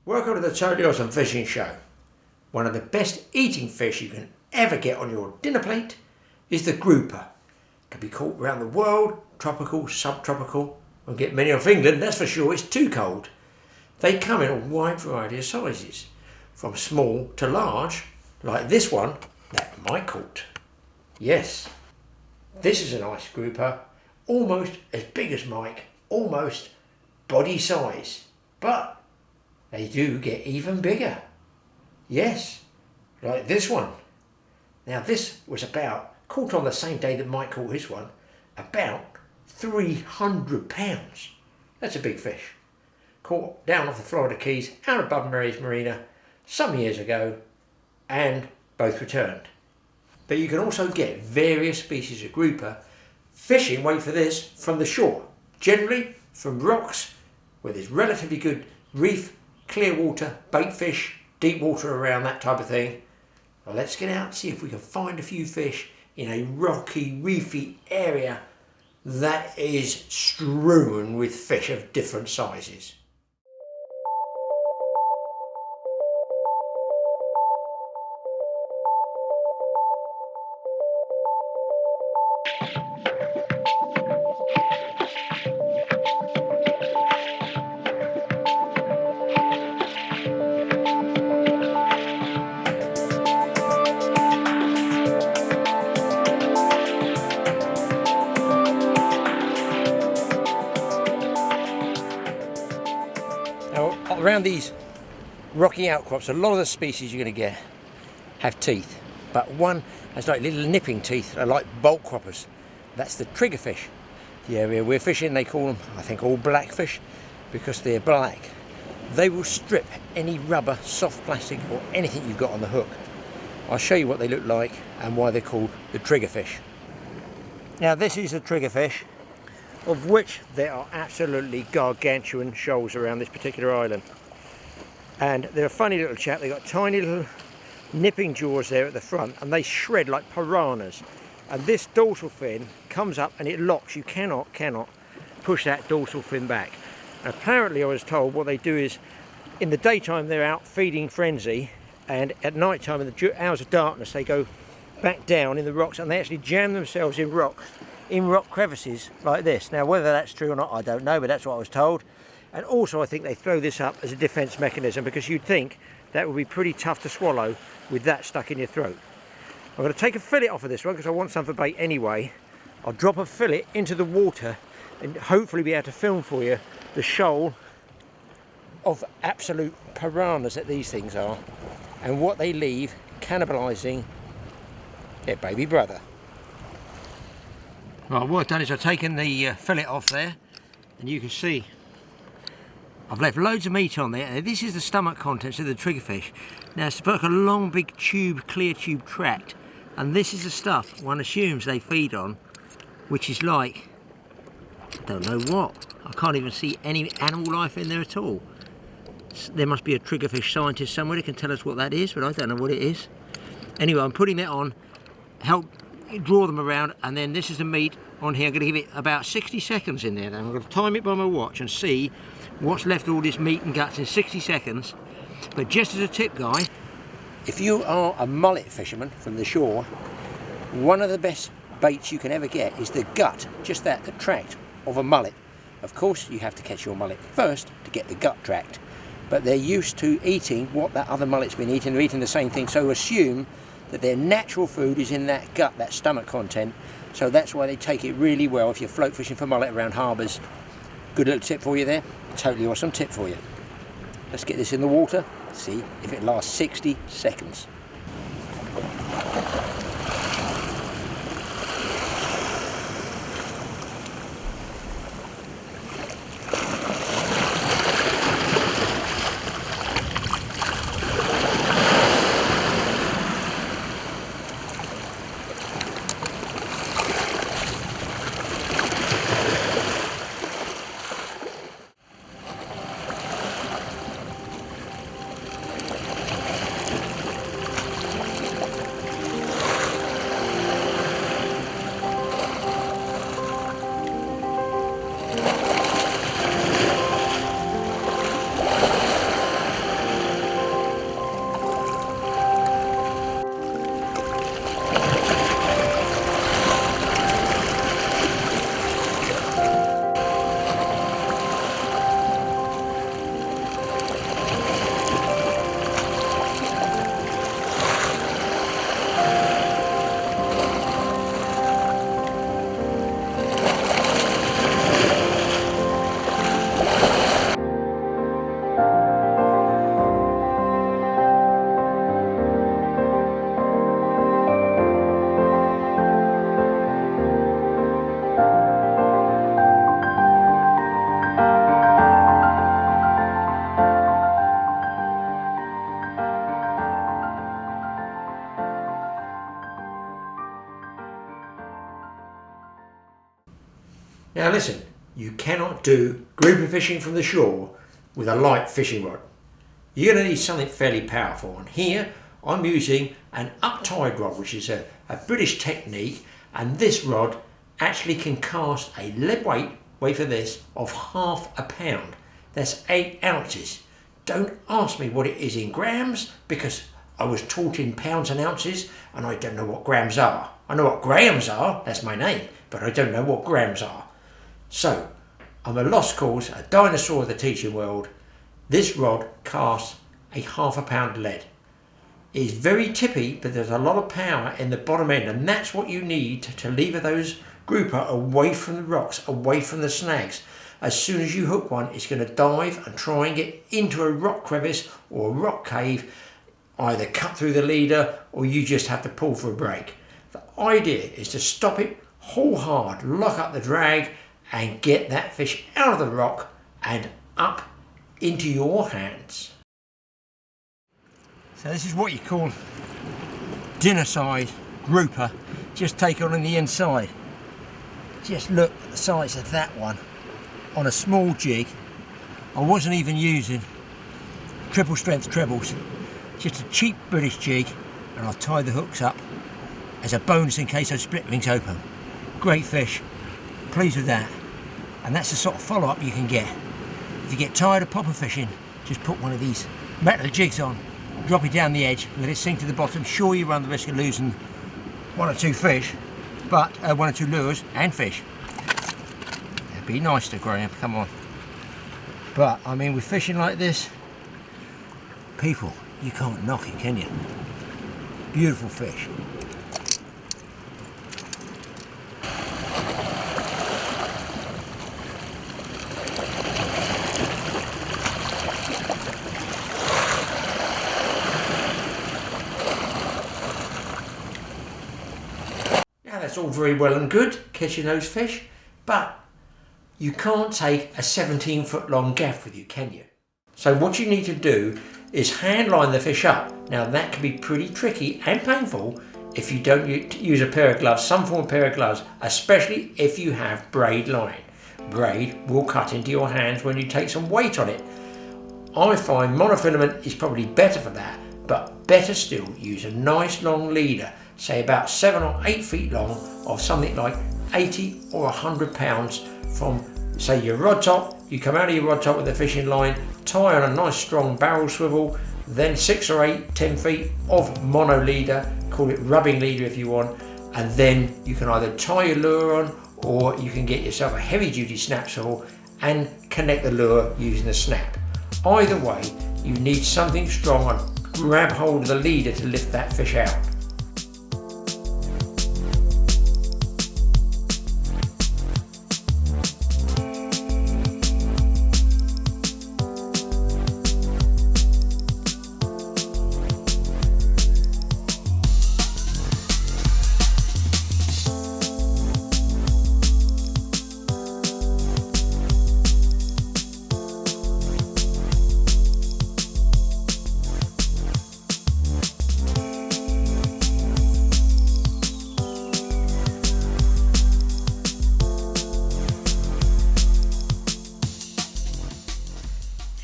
Welcome to the Totally Awesome Fishing Show. One of the best eating fish you can ever get on your dinner plate is the grouper. It can be caught around the world, tropical, subtropical. Won't get many off England, that's for sure, it's too cold. They come in a wide variety of sizes, from small to large, like this one that Mike caught. Yes, this is a nice grouper, almost as big as Mike, almost body size, but they do get even bigger. Yes, like this one. Now this was caught on the same day that Mike caught his one, about 300 pounds. That's a big fish. Caught down off the Florida Keys, out above Mary's Marina, some years ago, and both returned. But you can also get various species of grouper fishing, wait for this, from the shore. Generally from rocks where there's relatively good reef, clear water, bait fish, deep water around, that type of thing. Well, let's get out and see if we can find a few fish in a rocky, reefy area that is strewn with fish of different sizes. Around these rocky outcrops, a lot of the species you're going to get have teeth, but one has like little nipping teeth that are like bolt croppers. That's the triggerfish. The area we're fishing, they call them, I think, all blackfish because they're black. They will strip any rubber, soft plastic or anything you've got on the hook. I'll show you what they look like and why they're called the triggerfish. Now this is a triggerfish, of which there are absolutely gargantuan shoals around this particular island. And they're a funny little chap. They've got tiny little nipping jaws there at the front and they shred like piranhas. And this dorsal fin comes up and it locks. You cannot push that dorsal fin back. And apparently I was told what they do is in the daytime they're out feeding frenzy, and at night time in the hours of darkness they go back down in the rocks and they actually jam themselves in rock crevices like this. Now whether that's true or not I don't know, but that's what I was told. And also I think they throw this up as a defense mechanism because you'd think that would be pretty tough to swallow with that stuck in your throat. I'm going to take a fillet off of this one because I want some for bait anyway. I'll drop a fillet into the water and hopefully be able to film for you the shoal of absolute piranhas that these things are and what they leave cannibalising their baby brother. Right, what I've done is I've taken the fillet off there and you can see I've left loads of meat on there. This is the stomach contents of the triggerfish. Now it's like a long big tube, clear tube tract, and this is the stuff one assumes they feed on, which is like, I don't know what. I can't even see any animal life in there at all. There must be a triggerfish scientist somewhere that can tell us what that is, but I don't know what it is. Anyway, I'm putting that on, help draw them around, and then this is the meat on here. I'm going to give it about 60 seconds in there. Then I'm going to time it by my watch and see what's left of all this meat and guts in 60 seconds. But just as a tip, guy, if you are a mullet fisherman from the shore, one of the best baits you can ever get is the gut, just that, the tract of a mullet. Of course you have to catch your mullet first to get the gut tract, but they're used to eating what that other mullet's been eating. They're eating the same thing, so assume that their natural food is in that gut, that stomach content. So that's why they take it really well if you're float fishing for mullet around harbours. Good little tip for you there. Totally awesome tip for you. Let's get this in the water, see if it lasts 60 seconds. listen, you cannot do grouper fishing from the shore with a light fishing rod. You're going to need something fairly powerful, and here I'm using an up-tide rod, which is a British technique, and this rod actually can cast a lead weight, wait for this, of ½ a pound. That's 8 ounces. Don't ask me what it is in grams, because I was taught in pounds and ounces and I don't know what grams are. I know what grams are, that's my name, but I don't know what grams are. So, I'm a lost cause, a dinosaur of the teaching world. This rod casts a ½ a pound lead. It's very tippy, but there's a lot of power in the bottom end, and that's what you need to lever those grouper away from the rocks, away from the snags. As soon as you hook one, it's going to dive and try and get into a rock crevice or a rock cave, either cut through the leader or you just have to pull for a break. The idea is to stop it, haul hard, lock up the drag and get that fish out of the rock and up into your hands. So this is what you call dinner size grouper, just take on the inside. Just look at the size of that one on a small jig. I wasn't even using triple strength trebles, just a cheap British jig, and I'll tie the hooks up as a bonus in case those split rings open. Great fish, pleased with that. And that's the sort of follow-up you can get. If you get tired of popper fishing, just put one of these metal jigs on, drop it down the edge, let it sink to the bottom. Sure, you run the risk of losing 1 or 2 fish, but 1 or 2 lures and fish. It'd be nice to Graeme, come on. But I mean, with fishing like this, people, you can't knock it, can you? Beautiful fish. Now that's all very well and good, catching those fish, but you can't take a 17-foot long gaff with you, can you? So what you need to do is hand line the fish up. Now that can be pretty tricky and painful if you don't use a pair of gloves, some form of pair of gloves, especially if you have braid line. Braid will cut into your hands when you take some weight on it. I find monofilament is probably better for that, but better still, use a nice long leader, say about 7 or 8 feet long, of something like 80 or 100 pounds from, say, your rod top. You come out of your rod top with a fishing line, tie on a nice strong barrel swivel, then 6 or 8, 10 feet of mono leader, call it rubbing leader if you want, and then you can either tie your lure on or you can get yourself a heavy duty snap swivel and connect the lure using the snap. Either way, you need something strong and grab hold of the leader to lift that fish out.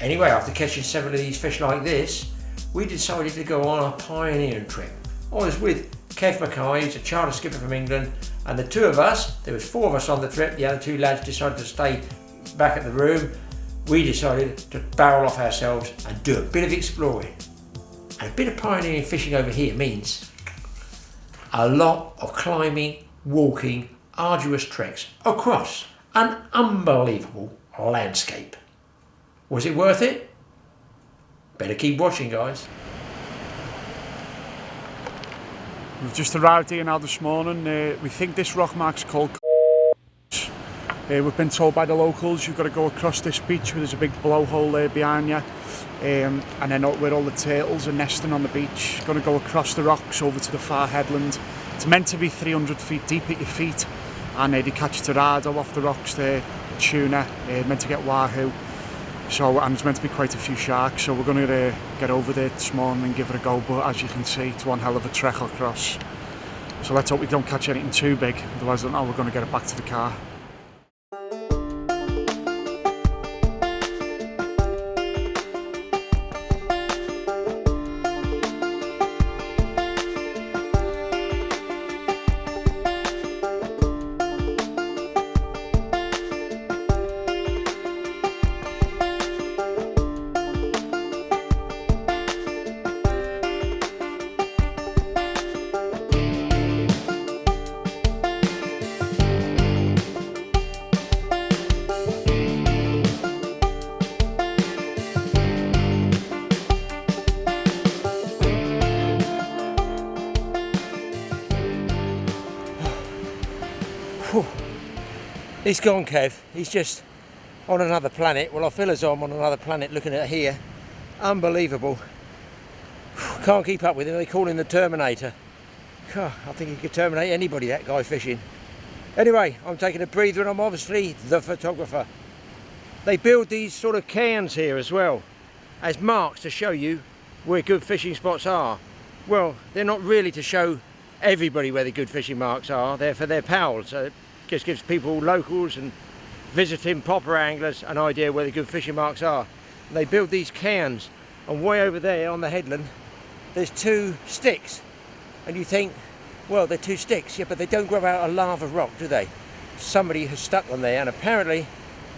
Anyway, after catching several of these fish like this, we decided to go on a pioneering trip. I was with Kev Mackay, who's a charter skipper from England, and the 2 of us, there was 4 of us on the trip, the other 2 lads decided to stay back at the room. We decided to barrel off ourselves and do a bit of exploring. And a bit of pioneering fishing over here means a lot of climbing, walking, arduous treks across an unbelievable landscape. Was it worth it? Better keep watching, guys. We've just arrived here now this morning. We think this rock mark's called we've been told by the locals you've got to go across this beach where there's a big blowhole there behind you, and then where all the turtles are nesting on the beach. Going to go across the rocks over to the far headland. It's meant to be 300 feet deep at your feet, and they catch dorado off the rocks there, tuna, meant to get wahoo. So, and there's meant to be quite a few sharks, so we're going to get over there this morning and give it a go, but as you can see, it's one hell of a trek across. So let's hope we don't catch anything too big, otherwise I don't know we're going to get it back to the car. He's gone, Kev. He's just on another planet. Well, I feel as though I'm on another planet looking at here. Unbelievable. Can't keep up with him. They call him the Terminator. I think he could terminate anybody, that guy fishing. Anyway, I'm taking a breather and I'm obviously the photographer. They build these sort of cairns here as well as marks to show you where good fishing spots are. Well, they're not really to show everybody where the good fishing marks are. They're for their pals. So it just gives people, locals and visiting popper anglers, an idea where the good fishing marks are. And they build these cairns, and way over there on the headland there's 2 sticks, and you think, well, they're 2 sticks, yeah, but they don't grow out of lava rock, do they? Somebody has stuck them there, and apparently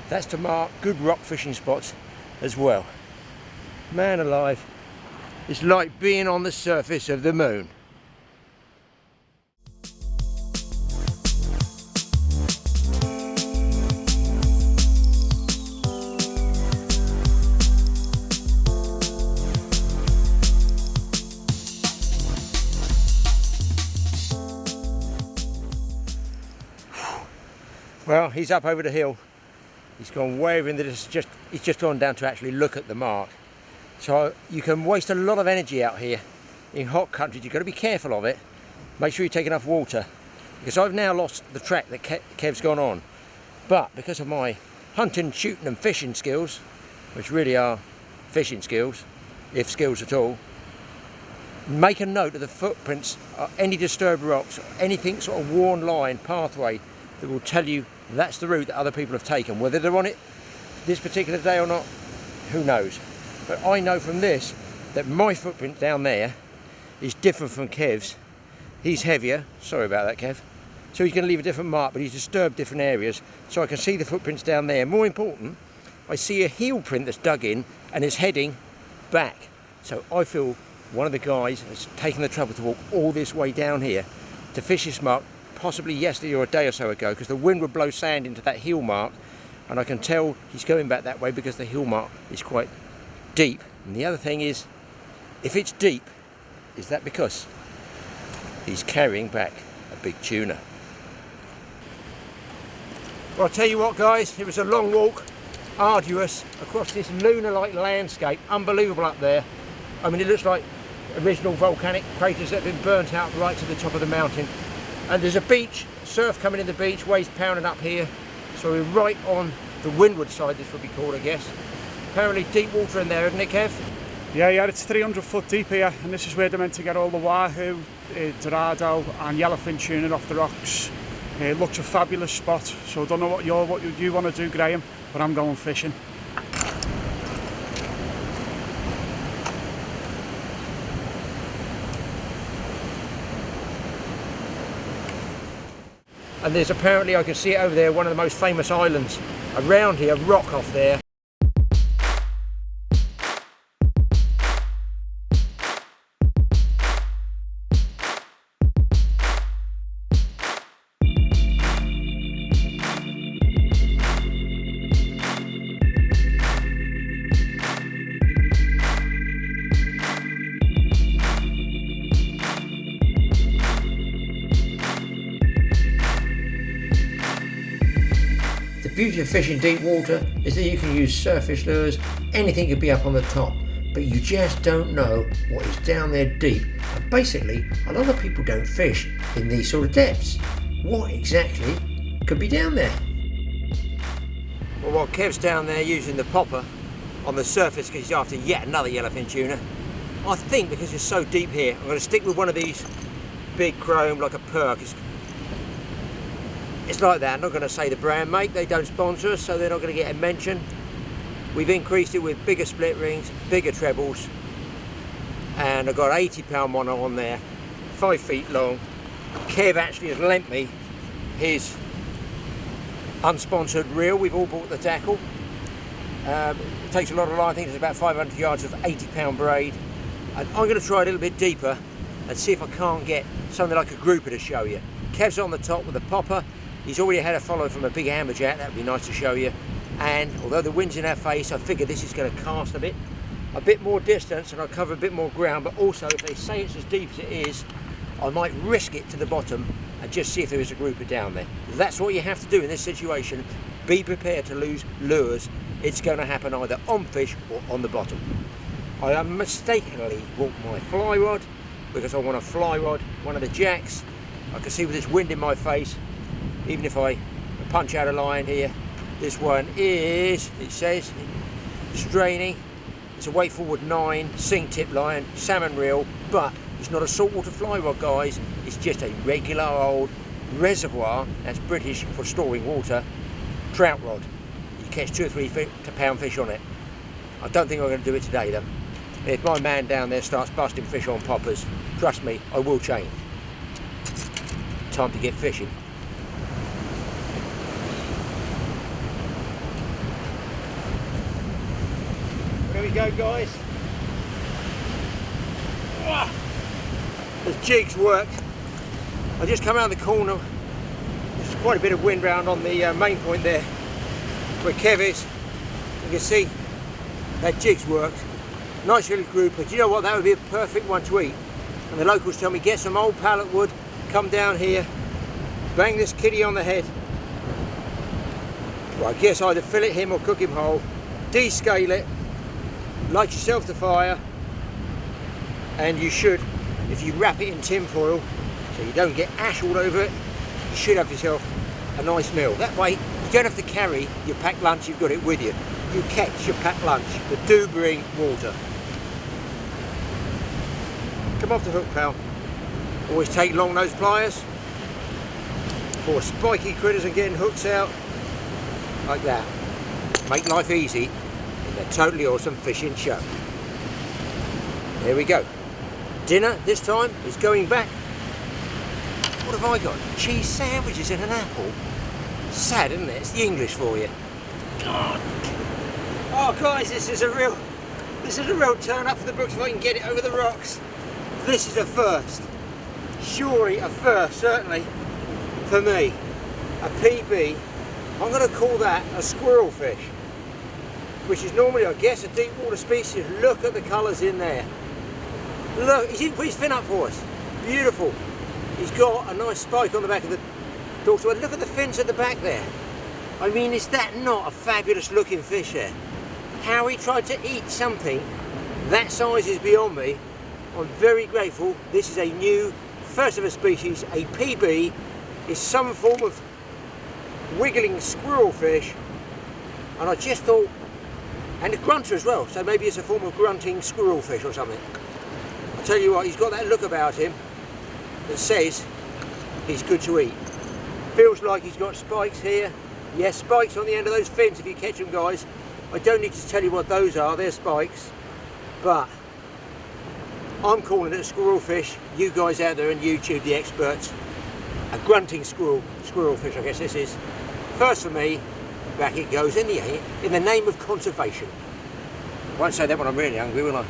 that's to mark good rock fishing spots as well. Man alive, it's like being on the surface of the moon. Well, he's up over the hill. He's gone way over in the distance. He's just gone down to actually look at the mark. So you can waste a lot of energy out here in hot countries. You've got to be careful of it. Make sure you take enough water, because I've now lost the track that Kev's gone on. But because of my hunting, shooting and fishing skills, which really are fishing skills, if skills at all, make a note of the footprints, any disturbed rocks, anything sort of worn line, pathway that will tell you that's the route that other people have taken. Whether they're on it this particular day or not, who knows. But I know from this that my footprint down there is different from Kev's. He's heavier, sorry about that, Kev. So he's going to leave a different mark, but he's disturbed different areas. So I can see the footprints down there. More important, I see a heel print that's dug in and is heading back. So I feel one of the guys has taken the trouble to walk all this way down here to fish this mark, possibly yesterday or a day or so ago, because the wind would blow sand into that heel mark, and I can tell he's going back that way because the heel mark is quite deep. And the other thing is, if it's deep, is that because he's carrying back a big tuna? Well, I'll tell you what, guys, it was a long walk, arduous, across this lunar-like landscape. Unbelievable up there. I mean, it looks like original volcanic craters that have been burnt out right to the top of the mountain. And there's a beach, surf coming in the beach, waves pounding up here. So we're right on the windward side, this would be called, I guess. Apparently deep water in there, isn't it, Kev? Yeah, it's 300 foot deep here, and this is where they're meant to get all the wahoo, dorado and yellowfin tuna off the rocks. It looks a fabulous spot, so I don't know what you want to do, Graeme, but I'm going fishing. And there's apparently, I can see it over there, one of the most famous islands around here, rock off there. The beauty of fishing deep water is that you can use surface lures, anything could be up on the top, but you just don't know what is down there deep. And basically, a lot of people don't fish in these sort of depths. What exactly could be down there? Well, while Kev's down there using the popper on the surface because he's after yet another yellowfin tuna, I think because it's so deep here, I'm going to stick with one of these big chrome like a perk. It's like that. I'm not going to say the brand, mate. They don't sponsor us, so they're not going to get a mention. We've increased it with bigger split rings, bigger trebles, and I've got 80-pound mono on there, 5 feet long. Kev actually has lent me his unsponsored reel. We've all bought the tackle. It takes a lot of line. I think it's about 500 yards of 80-pound braid. And I'm going to try a little bit deeper and see if I can't get something like a grouper to show you. Kev's on the top with a popper. He's already had a follow from a big amberjack. That would be nice to show you. And although the wind's in our face, I figure this is going to cast a bit more distance, and I'll cover a bit more ground. But also, if they say it's as deep as it is, I might risk it to the bottom and just see if there is a grouper down there. That's what you have to do in this situation. Be prepared to lose lures. It's going to happen either on fish or on the bottom. I mistakenly bought my fly rod because I want to fly rod one of the jacks. I can see with this wind in my face, even if I punch out a line here, this one is, it says, straining. It's a weight forward 9 sink tip line, salmon reel, but it's not a saltwater fly rod, guys. It's just a regular old reservoir, that's British for storing water, trout rod. You catch 2 or 3 pound fish on it. I don't think I'm going to do it today though. And if my man down there starts busting fish on poppers, trust me, I will change. Time to get fishing. There we go, guys. The jigs work. I just come around the corner. There's quite a bit of wind round on the main point there where Kev is. You can see that jigs worked. Nice little grouper. Do you know what? That would be a perfect one to eat. And the locals tell me, get some old pallet wood, come down here, bang this kiddie on the head. Well, I guess either fillet him or cook him whole, descale it, light yourself the fire, and you should, if you wrap it in tin foil so you don't get ash all over it, you should have yourself a nice meal. That way you don't have to carry your packed lunch, you've got it with you. You catch your packed lunch, but do bring water. Come off the hook, pal. Always take long nose pliers for spiky critters and getting hooks out like that. Make life easy in a totally awesome fishing show. There we go. Dinner this time is going back. What have I got? Cheese sandwiches and an apple. Sad, isn't it? It's the English for you. God. Oh guys, this is a real turn up for the books if I can get it over the rocks. This is a first. Surely a first, certainly for me. A PB. I'm going to call that a squirrel fish, which is normally, I guess, a deep water species. Look at the colours in there. Look, he's even put his fin up for us. Beautiful. He's got a nice spike on the back of the dorsal. Look at the fins at the back there. I mean, is that not a fabulous looking fish there? How he tried to eat something that size is beyond me. I'm very grateful. This is a new, first of a species, a PB, is some form of wiggling squirrel fish, and I just thought, and a grunter as well, so maybe it's a form of grunting squirrel fish or something. I'll tell you what, he's got that look about him that says he's good to eat. Feels like he's got spikes here. Yes, spikes on the end of those fins if you catch them, guys. I don't need to tell you what those are, they're spikes, but I'm calling it a squirrel fish. You guys out there on YouTube, the experts, a grunting squirrel fish, I guess this is. First for me, back it goes in the name of conservation. I won't say that when I'm really hungry, will I?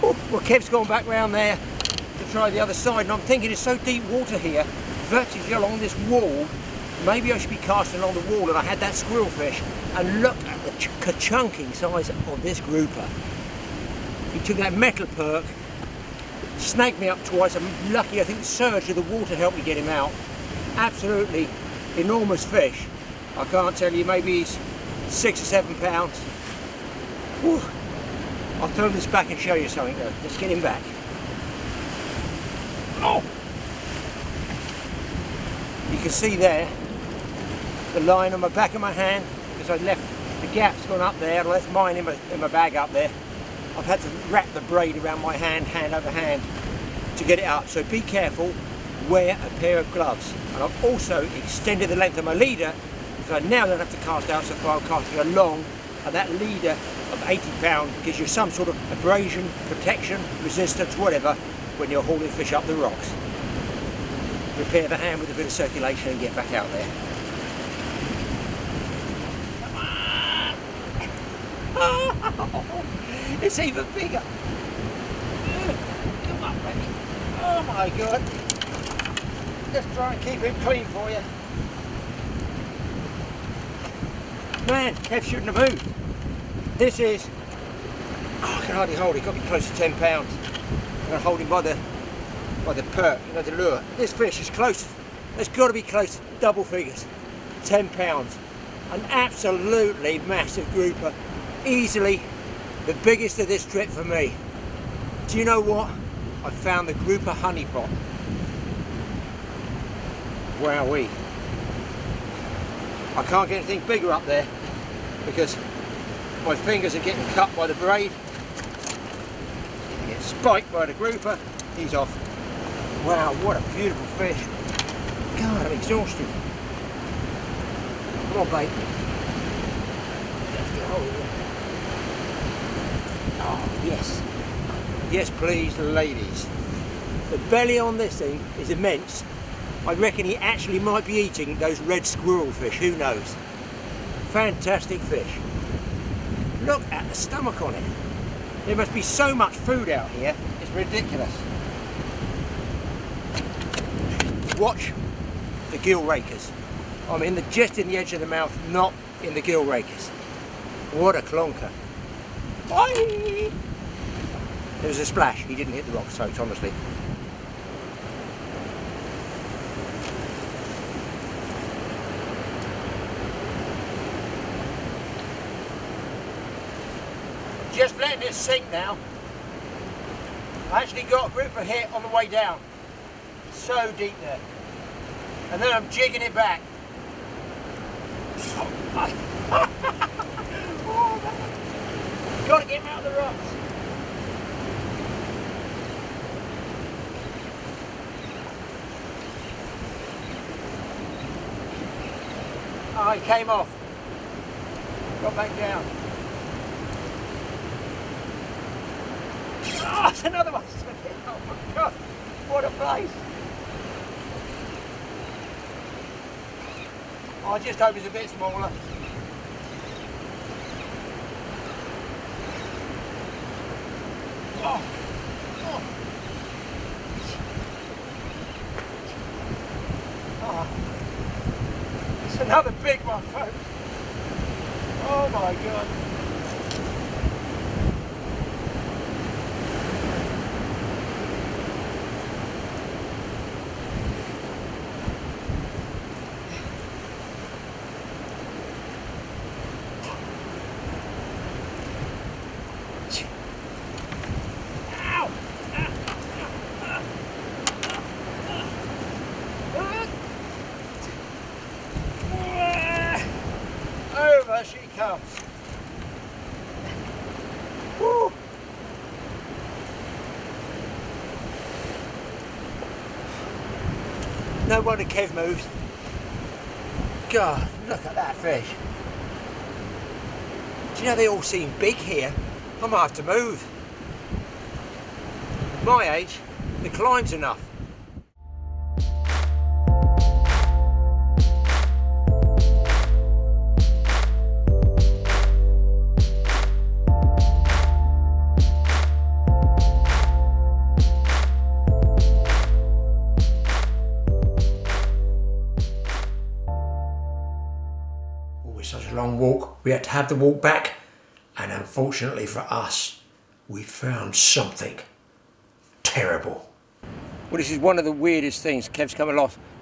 Oh, well, Kev's gone back round there to try the other side, and I'm thinking it's so deep water here, virtually along this wall, maybe I should be casting along the wall, and I had that squirrel fish, and look at the chunking size of this grouper. He took that metal perk, snagged me up twice. I'm lucky, I think the surge of the water helped me get him out. Absolutely enormous fish. I can't tell you, maybe he's 6 or 7 pounds. Whew. I'll throw this back and show you something though. Let's get him back. Oh! You can see there the line on the back of my hand, because I left the gaff's gone up there, I left mine in my bag up there. I've had to wrap the braid around my hand, hand over hand, to get it up. So be careful, wear a pair of gloves. And I've also extended the length of my leader, because I now don't have to cast out so far, I'm casting along, and that leader of 80 pounds gives you some sort of abrasion, protection, resistance, whatever, when you're hauling fish up the rocks. Repair the hand with a bit of circulation and get back out there. It's even bigger. Come on, baby. Oh my God. Just try and keep him clean for you. Man, Kev shouldn't have moved. This is, oh, I can hardly hold it. Got to be close to 10 pounds. I'm going to hold him by the by the perk, you know, the lure. This fish is close, it's got to be close to double figures, 10 pounds. An absolutely massive grouper, easily the biggest of this trip for me. Do you know what? I found the grouper honeypot. Wowee. I can't get anything bigger up there because my fingers are getting cut by the braid. I get spiked by the grouper, he's off. Wow, what a beautiful fish. God, I'm exhausted. Come on, babe. Let's get hold of it. Oh, yes. Yes, please, ladies. The belly on this thing is immense. I reckon he actually might be eating those red squirrel fish, who knows. Fantastic fish. Look at the stomach on it. There must be so much food out here, it's ridiculous. Watch the gill rakers. I'm just in the edge of the mouth, not in the gill rakers. What a clonker. Bye! There was a splash, he didn't hit the rock soaks, honestly. Just letting this sink now. I actually got a grouper hit on the way down. So deep there. And then I'm jigging it back. Oh, man. Gotta get him out of the rocks. Oh, he came off. Got back down. Oh, it's another one. Oh my God, what a place. Oh, I just hope it's a bit smaller. Oh. Oh. Oh. It's another big one, folks. Oh my God. Over she comes. Woo. No wonder Kev moves. God, look at that fish. Do you know they all seem big here? I might have to move. At my age, the climb's enough. Such a long walk, we had to have the walk back, and unfortunately for us, we found something terrible. Well, this is one of the weirdest things. Kev's come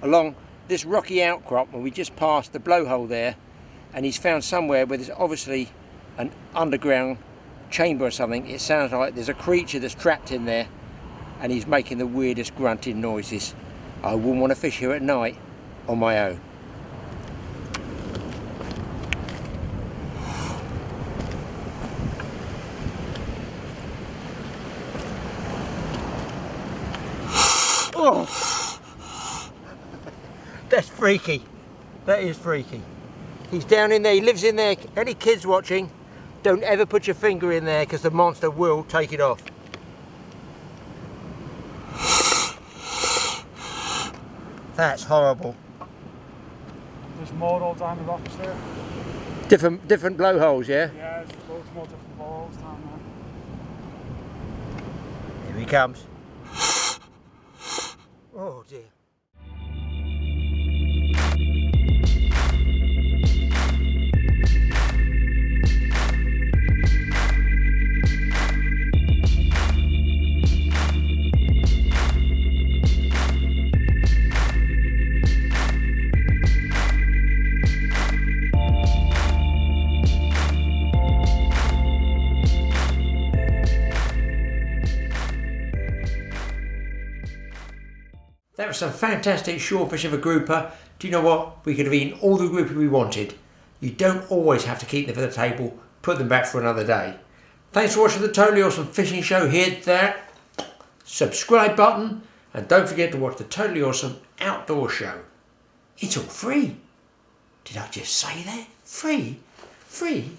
along this rocky outcrop, and we just passed the blowhole there, and he's found somewhere where there's obviously an underground chamber or something. It sounds like there's a creature that's trapped in there, and he's making the weirdest grunting noises. I wouldn't want to fish here at night on my own. Oh, that's freaky. That is freaky. He's down in there, he lives in there. Any kids watching, don't ever put your finger in there because the monster will take it off. That's horrible. There's more all down the rocks there. Different blowholes, yeah? Yeah, there's loads more different blowholes down there. Here he comes. Oh dear. That was some fantastic shore fish of a grouper. Do you know what? We could have eaten all the grouper we wanted. You don't always have to keep them for the table. Put them back for another day. Thanks for watching the Totally Awesome Fishing Show. Hit that subscribe button. And don't forget to watch the Totally Awesome Outdoor Show. It's all free. Did I just say that? Free? Free?